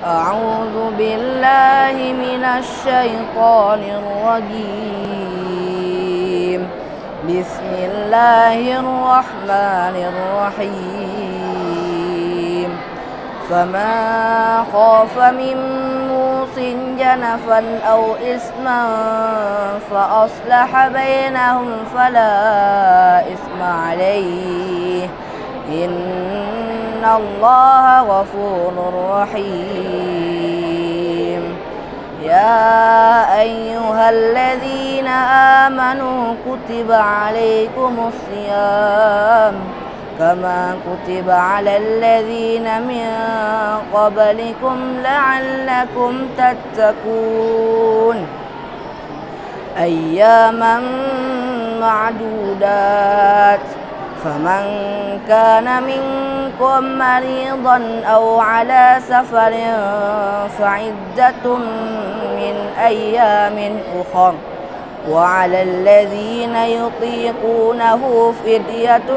أعوذ بالله من الشيطان الرجيم. بسم الله الرحمن الرحيم. فمن خاف من موص جنفا أو إثما فأصلح بينهم فلا إثم عليه، إن الله غفور رحيم. يا أيها الذين آمنوا كتب عليكم الصيام كما كتب على الذين من قبلكم لعلكم تتقون، أياما معدودات. فمن كان منكم مريضا أو على سفر فعدة من أيام أخر، وعلى الذين يطيقونه فدية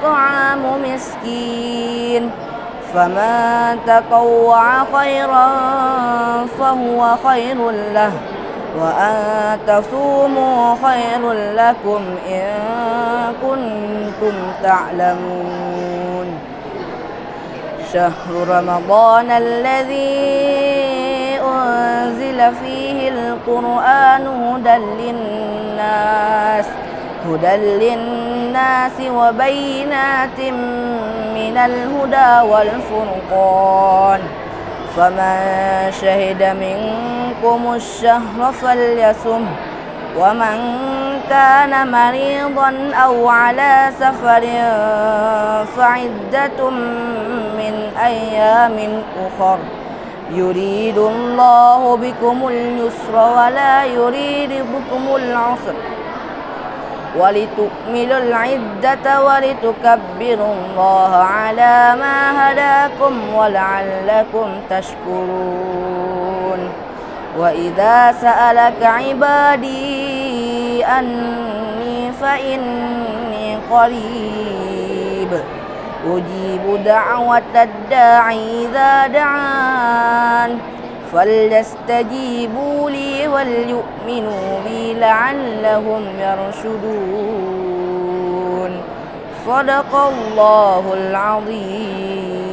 طعام مسكين، فمن تطوع خيرا فهو خير له، وأن تصوموا خير لكم إن كنتم تعلمون. شهر رمضان الذي أنزل فيه القرآن هدى للناس وبينات من الهدى والفرقان، فمن شهد منكم الشهر فليصم، ومن كان مريضا أو على سفر فعدة من أيام أخر، يريد الله بكم اليسر ولا يريد بكم العسر، ولتكملوا العدة ولتكبروا الله على ما هداكم ولعلكم تشكرون. وإذا سألك عبادي أني فإني قريب أجيب دعوة الداعي إذا دعان، فليستجيبوا لي وليؤمنوا بي لعلهم يرشدون. صدق الله العظيم.